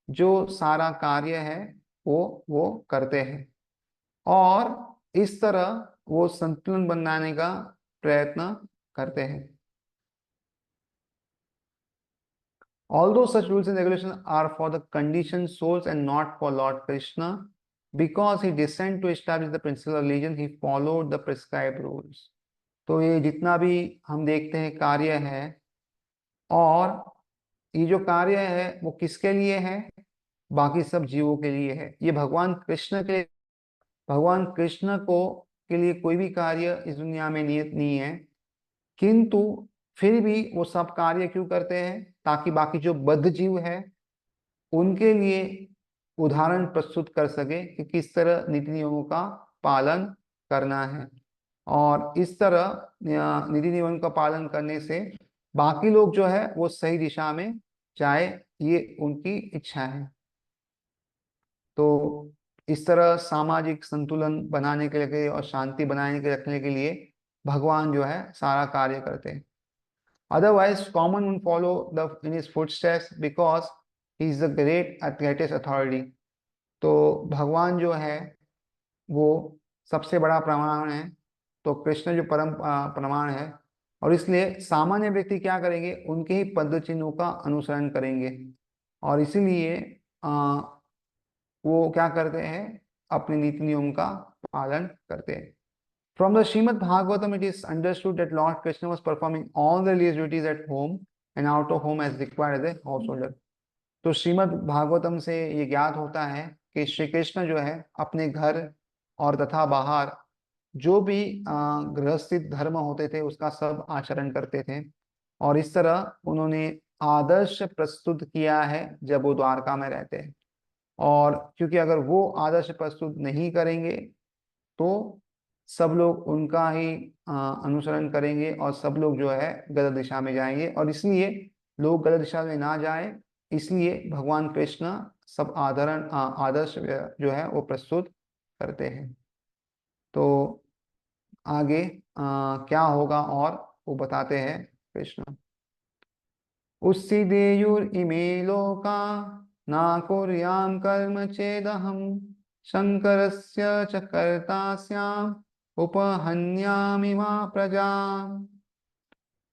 जो सारा कार्य है वो करते हैं, और इस तरह वो संतुलन बनाने का प्रयत्न करते हैं। Although such rules and regulations are for the conditioned souls and not for Lord Krishna, because he descended to establish the principle of religion, he followed the prescribed rules. तो ये जितना भी हम देखते हैं कार्य है, और ये जो कार्य है वो किसके लिए है? बाकी सब जीवों के लिए है। ये भगवान कृष्ण के, भगवान कृष्ण को के लिए कोई भी कार्य इस दुनिया में नियत नहीं है, किंतु फिर भी वो सब कार्य क्यों करते हैं? ताकि बाकी जो बद्ध जीव है उनके लिए उदाहरण प्रस्तुत कर सके कि किस तरह नीति नियमों का पालन करना है। और इस तरह नीति नियमों का पालन करने से बाकी लोग जो है वो सही दिशा में जाए, ये उनकी इच्छा है। तो इस तरह सामाजिक संतुलन बनाने के लिए और शांति बनाने के रखने के लिए भगवान जो है सारा कार्य करते हैं। Otherwise common would follow the in his footsteps because he is the greatest authority. तो भगवान जो है वो सबसे बड़ा प्रमाण है, तो कृष्ण जो परम प्रमाण है, और इसलिए सामान्य व्यक्ति क्या करेंगे? उनके ही पद चिन्हों का अनुसरण करेंगे। और इसीलिए वो क्या करते हैं? अपने नीति नियम का पालन करते हैं। From the Srimad Bhagavatam, it is understood that Lord Krishna was performing all the religious duties at home and out of home as required as a householder. तो श्रीमद् भागवतम से ये ज्ञात होता है कि श्री कृष्ण जो है अपने घर और तथा बाहर जो भी गृहस्थित धर्म होते थे उसका सब आचरण करते थे। और इस तरह उन्होंने आदर्श प्रस्तुत किया है जब वो द्वारका में रहते हैं। और क्योंकि अगर वो आदर्श प्रस्तुत नहीं करेंगे तो सब लोग उनका ही अनुसरण करेंगे और सब लोग जो है गलत दिशा में जाएंगे। और इसलिए लोग गलत दिशा में ना जाए, इसलिए भगवान कृष्ण सब आदर्श जो है वो प्रस्तुत करते हैं। तो आगे क्या होगा और वो बताते हैं कृष्ण। उस्सीदेयुरिमे लोका न कुर्यां कर्म चेदहम शंकरस्य च कर्ता स्याम् उपहन्यामि मा प्रजा।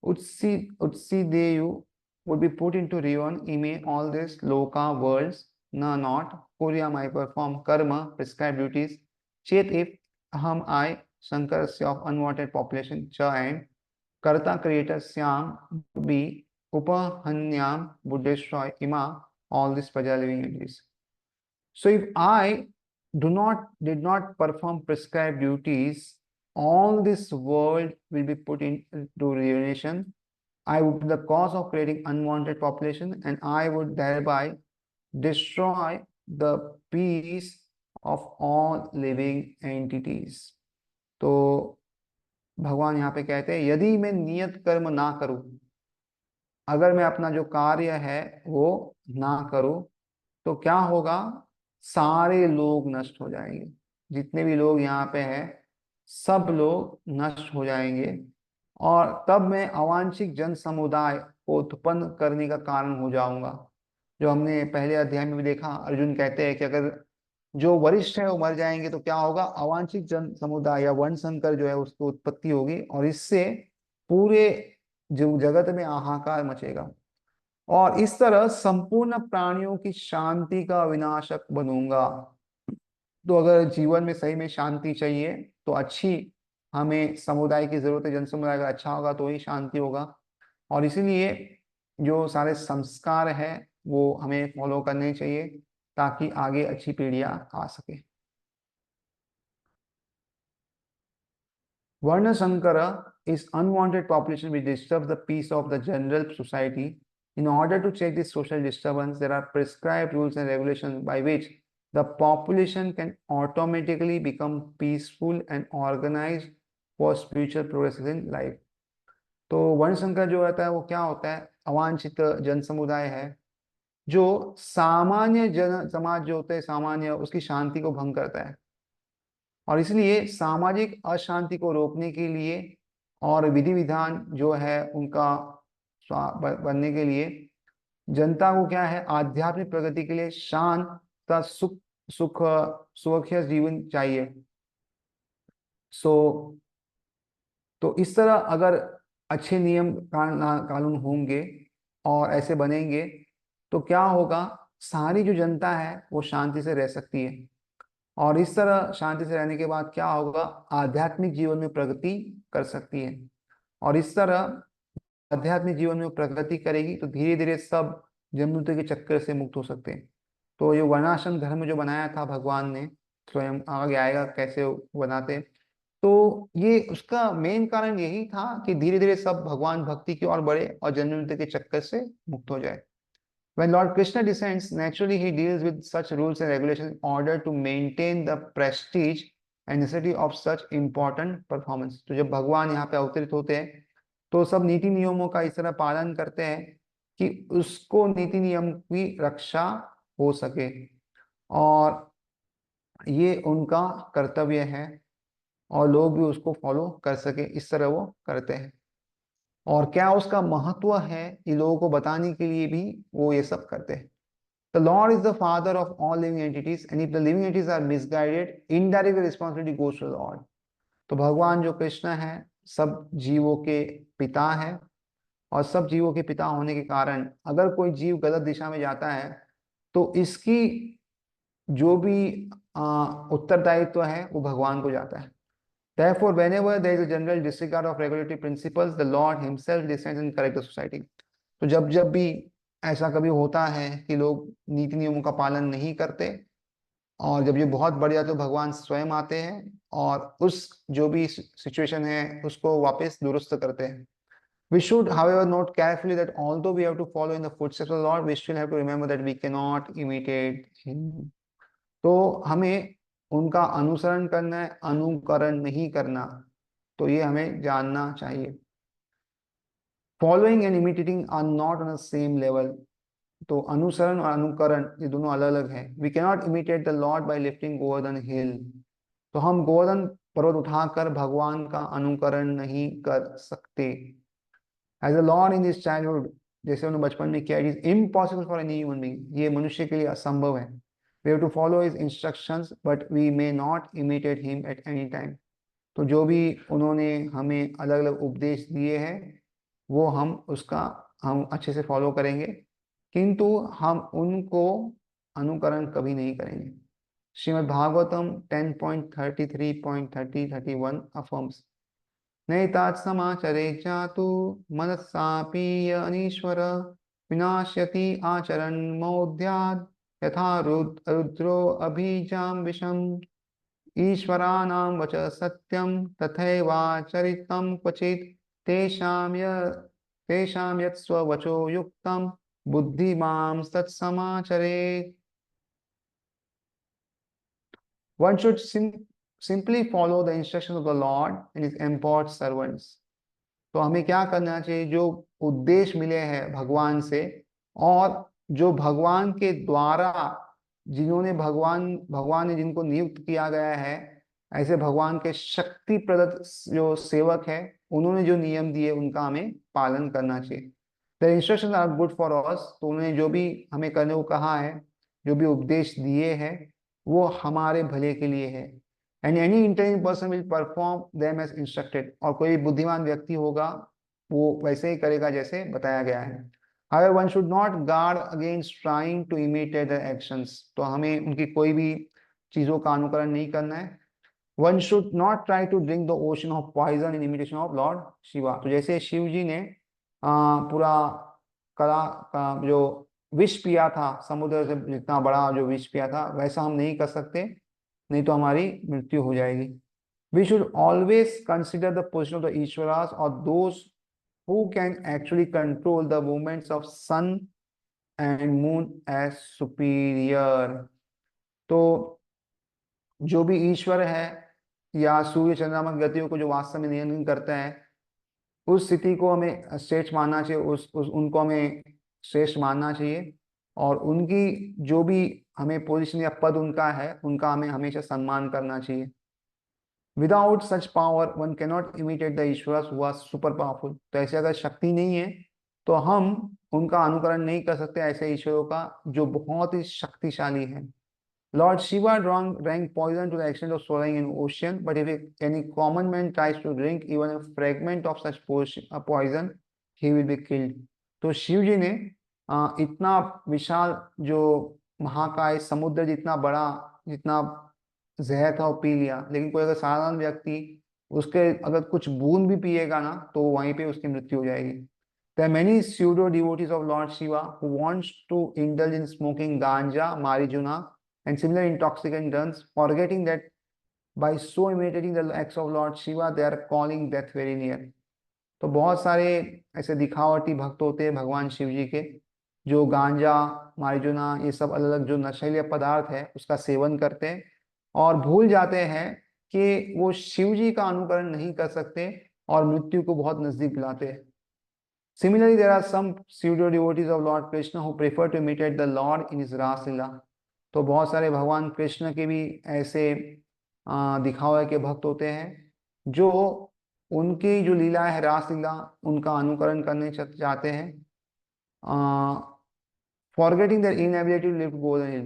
Utsideyu would be put into ruin, ime all this loka worlds, na not, Kuryam I perform karma, prescribed duties, chet if aham I, Sankarasya of unwanted population, cha and Karta creator Syam be Upahanyam would destroy ima all these praja living entities. So if I did not perform prescribed duties, all this world will be put into ruination. I would be the cause of creating unwanted population, and I would thereby destroy the peace of all living entities. तो भगवान यहाँ पे कहते हैं यदि मैं नियत कर्म ना करूं, अगर मैं अपना जो कार्य है वो ना करूं, तो क्या होगा? सारे लोग नष्ट हो जाएंगे। जितने भी लोग यहाँ पे हैं सब लोग नष्ट हो जाएंगे, और तब मैं अवांछित जन समुदाय को उत्पन्न करने का कारण हो जाऊंगा। जो हमने पहले अध्याय में भी देखा, अर्जुन कहते हैं कि अगर जो वरिष्ठ है वो मर जाएंगे तो क्या होगा? अवांछित जन समुदाय या वर्ण संकर जो है उसकी उत्पत्ति होगी, और इससे पूरे जो जगत में हाहाकार मचेगा। और इस तरह संपूर्ण प्राणियों की शांति का विनाशक बनूंगा। तो अगर जीवन में सही में शांति चाहिए तो अच्छी हमें समुदाय की जरूरत है। जन समुदाय अगर अच्छा होगा तो ही शांति होगा। और इसीलिए जो सारे संस्कार है वो हमें फॉलो करने चाहिए ताकि आगे अच्छी पीढ़ियां आ सके। वर्ण संकर is unwanted population which disturbs the peace of the general society. In order to check this social disturbance, there are prescribed rules and regulations by which the population can automatically become peaceful and organized for spiritual progress in life. तो वर्ण संकर जो होता है वो क्या होता है? अवांछित जन समुदाय है जो सामान्य जन समाज जो होते हैं सामान्य उसकी शांति को भंग करता है। और इसलिए सामाजिक अशांति को रोकने के लिए और विधि विधान जो है उनका बनने के लिए जनता को क्या है? आध्यात्मिक प्रगति के लिए शांत तथा सुख सुरक्षित जीवन चाहिए। सो तो इस तरह अगर अच्छे नियम कानून होंगे और ऐसे बनेंगे तो क्या होगा, सारी जो जनता है वो शांति से रह सकती है। और इस तरह शांति से रहने के बाद क्या होगा, आध्यात्मिक जीवन में प्रगति कर सकती है। और इस तरह आध्यात्मिक जीवन में प्रगति करेगी तो धीरे धीरे सब जन्ममृत्यु के चक्कर से मुक्त हो सकते हैं। तो ये वर्णाश्रम धर्म जो बनाया था भगवान ने, स्वयं आगे आएगा कैसे वो बनाते। तो ये उसका मेन कारण यही था कि धीरे धीरे सब भगवान भक्ति की ओर बढ़े और जन्म मृत्यु के चक्कर से मुक्त हो जाए। When Lord Krishna descends, naturally he deals with such rules and regulations in order to maintain the prestige and necessity of such important performance. तो जब भगवान यहाँ पे अवतरित होते हैं तो सब नीति नियमों का इस तरह पालन करते हैं कि उसको नीति नियम की रक्षा हो सके, और ये उनका कर्तव्य है और लोग भी उसको फॉलो कर सके, इस तरह वो करते हैं। और क्या उसका महत्व है ये लोगों को बताने के लिए भी वो ये सब करते हैं। The Lord is the father of all living entities, and if the living entities are misguided, indirectly responsibility goes to the Lord. तो भगवान जो कृष्ण है सब जीवों के पिता है, और सब जीवों के पिता होने के कारण अगर कोई जीव गलत दिशा में जाता है तो इसकी जो भी उत्तरदायित्व है वो भगवान को जाता है। Therefore, whenever there is a general disregard of regulatory principles, the Lord Himself descends and corrects the society. तो जब जब भी ऐसा कभी होता है कि लोग नीति नियमों का पालन नहीं करते और जब ये बहुत बढ़ जाते तो भगवान स्वयं आते हैं और उस जो भी सिचुएशन है उसको वापस दुरुस्त करते हैं। We should, however, note carefully that although we have to follow in the footsteps of the Lord, we still have to remember that we cannot imitate Him. तो हमें उनका अनुसरण करना है, अनुकरण नहीं करना। तो ये हमें जानना चाहिए। Following and imitating are not on the same level. तो अनुसरण और अनुकरण ये दोनों अलग अलग हैं। We can not imitate the Lord by lifting Govardhan hill. तो हम गोवर्धन पर्वत उठाकर भगवान का अनुकरण नहीं कर सकते। As a lord in this childhood, जैसे उन्होंने बचपन में किया, it is impossible for any human being, ये मनुष्य के लिए असंभव है। We have to follow his instructions but we may not imitate him at any time. तो जो भी उन्होंने हमें अलग अलग उपदेश दिए हैं वो हम अच्छे से फॉलो करेंगे, किंतु हम उनको अनुकरण कभी नहीं करेंगे। श्रीमद् भागवतम 10.33.30-31 affirms, नैतात् समाचरे जातु मनस्सापि य अनीश्वर विनाश्यति आचरन् मोद्यात् यथा रुद्रो अभिजां विषम्। ईश्वराणां वच सत्यं तथैवाचरितं क्वचित् तेषां यत् स्ववचो युक्तं बुद्धिमां तत्समाचरेत्। One should simply follow the instructions of the Lord and His empowered servants. तो हमें क्या करना चाहिए, जो उद्देश्य मिले हैं भगवान से और जो भगवान के द्वारा जिन्होंने भगवान ने जिनको नियुक्त किया गया है, ऐसे भगवान के शक्ति प्रदत्त जो सेवक है उन्होंने जो नियम दिए उनका हमें पालन करना चाहिए। The instructions are good for us. तो उन्होंने जो भी हमें करने को कहा है, जो भी उपदेश दिए हैं वो हमारे भले के लिए है। And any intelligent person will perform them as instructed. और कोई बुद्धिमान व्यक्ति होगा वो वैसे ही करेगा जैसे बताया गया है। However, one should not guard against trying to imitate their actions. तो हमें उनकी कोई भी चीजों का अनुकरण नहीं करना है। One should not try to drink the ocean of poison in imitation of Lord Shiva. तो जैसे शिव जी ने पूरा कला का जो विष पिया था, समुद्र से जितना बड़ा जो विष पिया था, वैसा हम नहीं कर सकते, नहीं तो हमारी मृत्यु हो जाएगी। We should always consider the position of the Ishwaras or those who can actually control the movements of sun and moon as superior. तो जो भी ईश्वर है या सूर्य चंद्रमा की गतियों को जो वास्तव में नियंत्रण करते हैं, उस स्थिति को हमें श्रेष्ठ मानना चाहिए, उनको हमें श्रेष्ठ मानना चाहिए। और उनकी जो भी हमें पोजीशन या पद उनका है उनका हमें हमेशा सम्मान करना चाहिए। Without such power one can not imitate the Ishwar who are super powerful. तो ऐसे अगर शक्ति नहीं है तो हम उनका अनुकरण नहीं कर सकते ऐसे ईश्वरों का जो बहुत ही शक्तिशाली है। Lord Shiva drank poison to the extent of swallowing an ocean, but if any common man tries to drink even a fragment of such poison, he will be killed. तो शिव जी ने इतना विशाल जो महाकाय समुद्र जितना बड़ा, जितना जहर था वो पी लिया, लेकिन कोई अगर साधारण व्यक्ति उसके अगर कुछ बूंद भी पिएगा ना तो वहीं पे उसकी मृत्यु हो जाएगी। There are many pseudo devotees of Lord Shiva who wants to indulge in smoking ganja, marijuana, and similar intoxicant drugs, forgetting that by so imitating the acts of Lord Shiva, they are calling death very near. तो बहुत सारे ऐसे दिखावटी भक्त होते हैं भगवान शिव जी के, जो गांजा, मारिजुना, ये सब अलग अलग जो नशीले पदार्थ है उसका सेवन करते हैं और भूल जाते हैं कि वो शिव जी का अनुकरण नहीं कर सकते और मृत्यु को बहुत नजदीक बुलाते हैं। Similarly, there are some pseudo devotees of Lord Krishna who prefer to imitate the Lord in his Ras Leela. तो बहुत सारे भगवान कृष्ण के भी ऐसे दिखावे के भक्त होते हैं जो उनकी जो लीला है रास लीला उनका अनुकरण करने चाहते हैं, forgetting their inability to lift golden hill.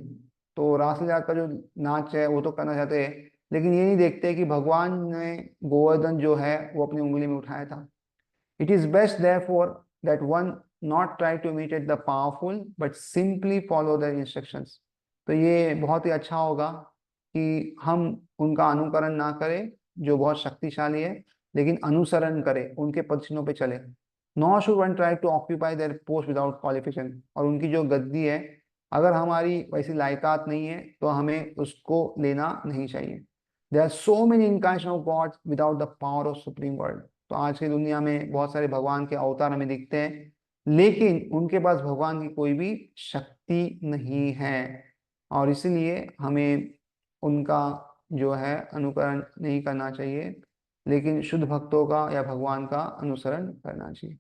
तो रासलीला का जो नाच है वो तो करना चाहते हैं, लेकिन ये नहीं देखते कि भगवान ने गोवर्धन जो है वो अपनी उंगली में उठाया था। It is best therefore that one not try to imitate the powerful but simply follow their instructions। तो ये बहुत ही अच्छा होगा कि हम उनका अनुकरण ना करें जो बहुत शक्तिशाली है, लेकिन अनुसरण करें, उनके पदचिन्हों पे चले। Not should one try to occupy their post without qualification. और उनकी जो गद्दी है अगर हमारी वैसी लायकात नहीं है तो हमें उसको लेना नहीं चाहिए। There are so many incarnation of God without the power of supreme world. तो आज की दुनिया में बहुत सारे भगवान के अवतार हमें दिखते हैं, लेकिन उनके पास भगवान की कोई भी शक्ति नहीं है, और इसीलिए हमें उनका जो है अनुकरण नहीं करना चाहिए, लेकिन शुद्ध भक्तों का या भगवान का अनुसरण करना चाहिए।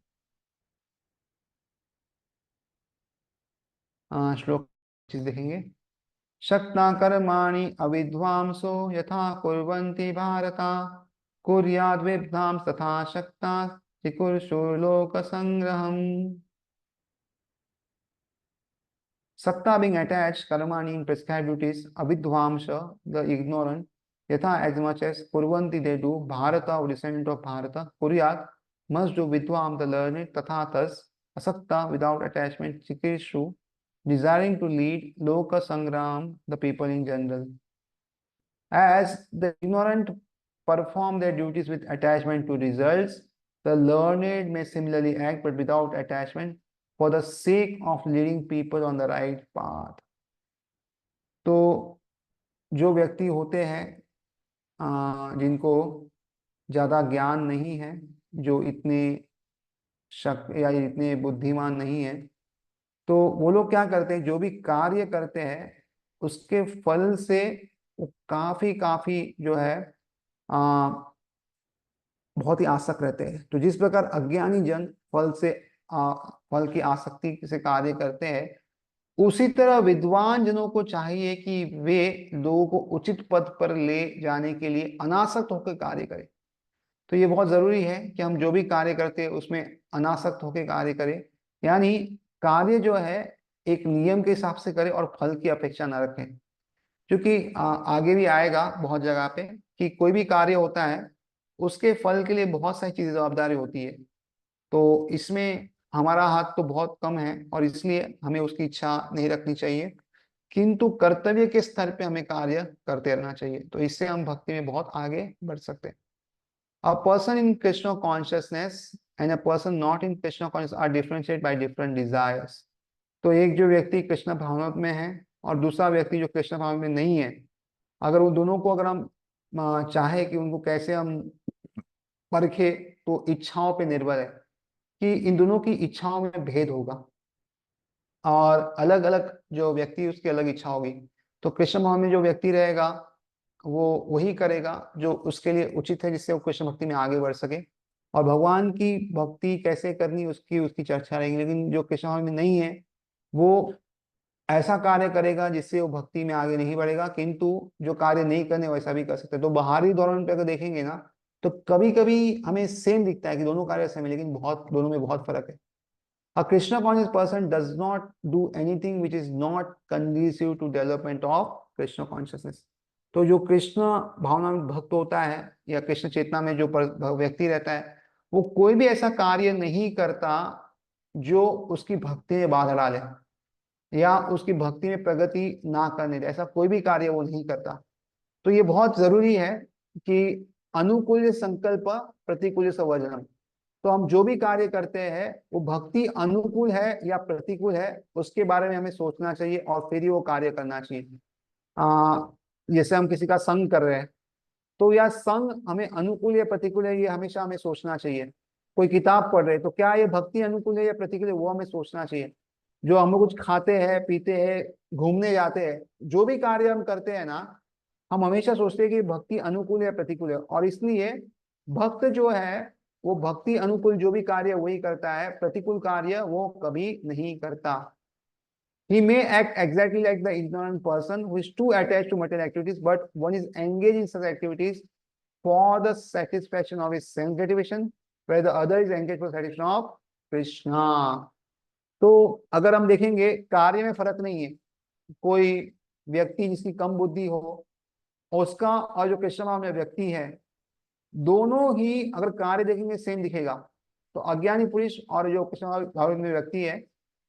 श्लोक चीज देखेंगे। शक्ता कर्माणि अविद्वांसो यथा कुर्वन्ति भारता कुर्याद् विद्वांस तथा शक्ता चिकुर्षु लोक संग्रहम। Sakta being attached, karmani in prescribed duties, avidvamsa, the ignorant, yatha as much as kurvanti they do, bharata or descendant of bharata, kuryat must do vidvam the learned, tatha thus, asakta without attachment, chikishu, desiring to lead, loka sangram, the people in general. As the ignorant perform their duties with attachment to results, the learned may similarly act but without attachment for the sake of leading people on the right path। तो जो व्यक्ति होते हैं जिनको ज्यादा ज्ञान नहीं है, जो इतने या इतने बुद्धिमान नहीं है, तो वो लोग क्या करते हैं, जो भी कार्य करते हैं उसके फल से वो काफी काफी जो है बहुत ही आसक्त रहते हैं। तो जिस प्रकार अज्ञानी जन फल की आसक्ति से कार्य करते हैं, उसी तरह विद्वान जनों को चाहिए कि वे लोगों को उचित पद पर ले जाने के लिए अनासक्त होकर कार्य करें। तो ये बहुत जरूरी है कि हम जो भी कार्य करते हैं उसमें अनासक्त होकर कार्य करें, यानी कार्य जो है एक नियम के हिसाब से करें और फल की अपेक्षा न रखें। क्योंकि आगे भी आएगा बहुत जगह पे कि कोई भी कार्य होता है उसके फल के लिए बहुत सारी चीजें जवाबदारी होती है, तो इसमें हमारा हाथ तो बहुत कम है और इसलिए हमें उसकी इच्छा नहीं रखनी चाहिए, किंतु कर्तव्य के स्तर पे हमें कार्य करते रहना चाहिए। तो इससे हम भक्ति में बहुत आगे बढ़ सकते हैं। A person in Krishna consciousness and a person not in Krishna consciousness are differentiated by different desires। तो एक जो व्यक्ति कृष्ण भावनात्म में है और दूसरा व्यक्ति जो कृष्ण भाव में नहीं है, अगर वो दोनों को अगर हम चाहे कि उनको कैसे हम परखे, तो इच्छाओं पे निर्भर है कि इन दोनों की इच्छाओं में भेद होगा और अलग अलग जो व्यक्ति उसकी अलग इच्छा होगी। तो कृष्ण भाव में जो व्यक्ति रहेगा वो वही करेगा जो उसके लिए उचित है, जिससे वो कृष्ण भक्ति में आगे बढ़ सके, और भगवान की भक्ति कैसे करनी उसकी उसकी चर्चा रहेगी। लेकिन जो कृष्ण भाव में नहीं है वो ऐसा कार्य करेगा जिससे वो भक्ति में आगे नहीं बढ़ेगा, किंतु जो कार्य नहीं करने वैसा भी कर सकते हैं। तो बाहरी धोरण पे अगर देखेंगे ना तो कभी कभी हमें सेम दिखता है कि दोनों कार्य सेम है, लेकिन बहुत दोनों में बहुत फर्क है। A Krishna conscious person does not do anything which is not conducive to development of Krishna consciousness। तो जो कृष्ण भावना में भक्त होता है या कृष्ण चेतना में जो व्यक्ति रहता है, वो कोई भी ऐसा कार्य नहीं करता जो उसकी भक्ति में बाधा डाले या उसकी भक्ति में प्रगति ना करने दे, ऐसा कोई भी कार्य वो नहीं करता। तो ये बहुत जरूरी है कि अनुकूल संकल्प प्रतिकूल संवर्जनम। तो हम जो भी कार्य करते हैं वो भक्ति अनुकूल है या प्रतिकूल है, उसके बारे में हमें सोचना चाहिए और फिर ही वो कार्य करना चाहिए। जैसे हम किसी का संग कर रहे हैं, तो यह संग हमें अनुकूल या प्रतिकूल है ये हमेशा हमें सोचना चाहिए। कोई किताब पढ़ रहे हैं, तो क्या ये भक्ति अनुकूल है या प्रतिकूल है, वो हमें सोचना चाहिए। जो हम लोग कुछ खाते हैं पीते हैं, घूमने जाते हैं, जो भी कार्य हम करते हैं ना, हम हमेशा सोचते हैं कि भक्ति अनुकूल है या प्रतिकूल है। और इसलिए भक्त जो है वो भक्ति अनुकूल जो भी कार्य वही करता है, प्रतिकूल कार्य वो कभी नहीं करता। He may act exactly like the ignorant person who is too attached to material activities, but one is engaged in such activities for the satisfaction of his sense gratification, where the other is engaged for satisfaction of Krishna. तो अगर हम देखेंगे कार्य में फर्क नहीं है। कोई व्यक्ति जिसकी कम बुद्धि हो, उसका और जो कृष्ण भाव में व्यक्ति है, दोनों ही अगर कार्य देखेंगे सेम दिखेगा। तो अज्ञानी पुरुष और जो कृष्ण भाव में व्यक्ति है,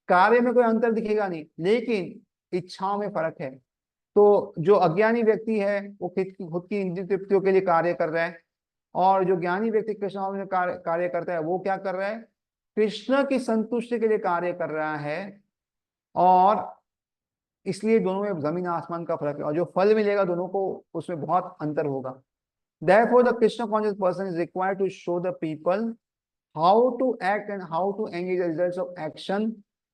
कार्य में कोई अंतर दिखेगा नहीं, लेकिन इच्छाओं में फर्क है। तो जो अज्ञानी व्यक्ति है वो खुद की इंद्रिय तृप्तियों के लिए कार्य कर रहा है, और जो ज्ञानी व्यक्ति कृष्ण भाव में कार्य करता है वो क्या कर रहा है, कृष्ण की संतुष्टि के लिए कार्य कर रहा है। और इसलिए दोनों में जमीन आसमान का फर्क है, और जो फल मिलेगा दोनों को उसमें बहुत अंतर होगा। Therefore, the Krishna conscious person is required to show the people how to act and how to engage the results of action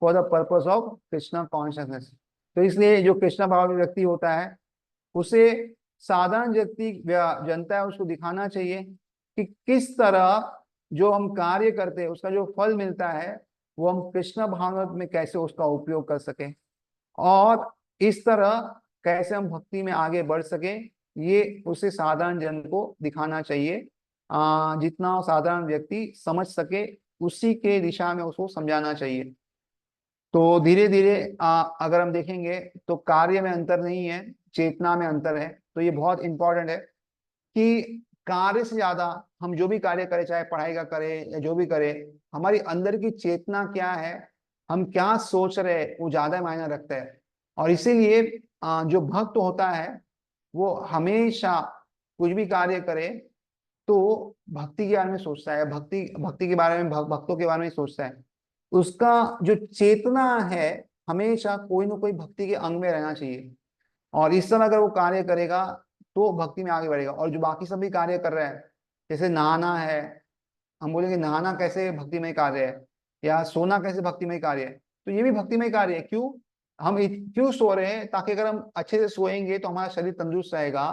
for the purpose of Krishna consciousness. तो इसलिए जो कृष्ण भाव में व्यक्ति होता है उसे साधारण व्यक्ति जनता है उसको दिखाना चाहिए कि किस तरह जो हम कार्य करते हैं उसका जो फल मिलता है वो हम कृष्ण भाव में कैसे उसका उपयोग कर सके, और इस तरह कैसे हम भक्ति में आगे बढ़ सके, ये उसे साधारण जन को दिखाना चाहिए। जितना साधारण व्यक्ति समझ सके उसी के दिशा में उसको समझाना चाहिए। तो धीरे धीरे अगर हम देखेंगे तो कार्य में अंतर नहीं है, चेतना में अंतर है। तो ये बहुत इंपॉर्टेंट है कि कार्य से ज्यादा हम जो भी कार्य करें, चाहे पढ़ाई का करें या जो भी करें, हमारी अंदर की चेतना क्या है, हम क्या सोच रहे हैं, वो ज्यादा मायने रखता है। और इसीलिए जो भक्त होता है वो हमेशा कुछ भी कार्य करे तो भक्ति के बारे में सोचता है, भक्ति भक्ति के बारे में, भक्तों के बारे में सोचता है। उसका जो चेतना है हमेशा कोई ना कोई भक्ति के अंग में रहना चाहिए, और इस तरह अगर वो कार्य करेगा तो भक्ति में आगे बढ़ेगा। और जो बाकी सभी कार्य कर रहे हैं, जैसे नहाना है, हम बोलेंगे नहाना कैसे भक्तिमय कार्य है, या सोना कैसे भक्तिमय कार्य है, तो ये भी भक्तिमय कार्य है। क्यों हम क्यों सो रहे हैं, ताकि अगर हम अच्छे से सोएंगे तो हमारा शरीर तंदुरुस्त रहेगा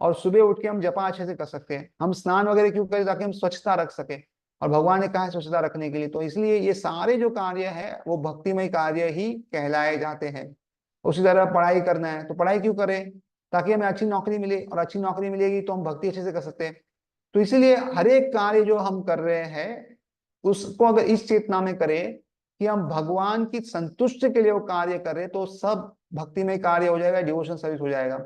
और सुबह उठ के हम जपा अच्छे से कर सकते हैं। हम स्नान वगैरह क्यों करें, ताकि हम स्वच्छता रख सके, और भगवान ने कहा है स्वच्छता रखने के लिए। तो इसलिए ये सारे जो कार्य है वो भक्तिमय कार्य ही कहलाए जाते हैं। उसी तरह पढ़ाई करना है तो पढ़ाई क्यों करें, ताकि हमें अच्छी नौकरी मिले, और अच्छी नौकरी मिलेगी तो हम भक्ति अच्छे से कर सकते हैं। तो इसीलिए हर एक कार्य जो हम कर रहे हैं उसको अगर इस चेतना में करें कि हम भगवान की संतुष्टि के लिए वो कार्य कर रहे हैं, तो सब भक्तिमय कार्य हो जाएगा, डिवोशन सर्विस हो जाएगा।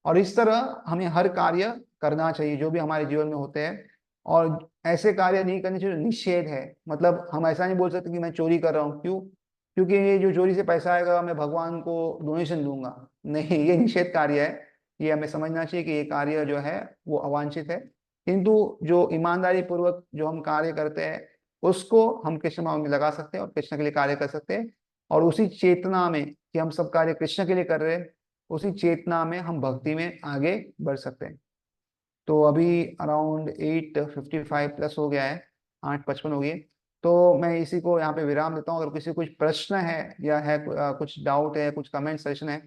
और इस तरह हमें हर कार्य करना चाहिए जो भी हमारे जीवन में होते हैं। और ऐसे कार्य नहीं करने चाहिए निषेध है, मतलब हम ऐसा नहीं बोल सकते कि मैं चोरी कर रहा हूँ। क्यों, क्योंकि ये जो चोरी से पैसा आएगा मैं भगवान को डोनेशन दूंगा, नहीं, ये निषेध कार्य है। ये हमें समझना चाहिए कि ये कार्य जो है वो अवांछित है। किंतु जो ईमानदारी पूर्वक जो हम कार्य करते हैं उसको हम कृष्ण भाव में लगा सकते हैं और कृष्ण के लिए कार्य कर सकते हैं। और उसी चेतना में कि हम सब कार्य कृष्ण के लिए कर रहे हैं, उसी चेतना में हम भक्ति में आगे बढ़ सकते हैं। तो अभी अराउंड 8:55 प्लस हो गया है, 8:55 हो गई है। तो मैं इसी को यहाँ पे विराम देता हूँ। अगर किसी को कुछ प्रश्न है या है कुछ डाउट है, कुछ कमेंट सेशन है,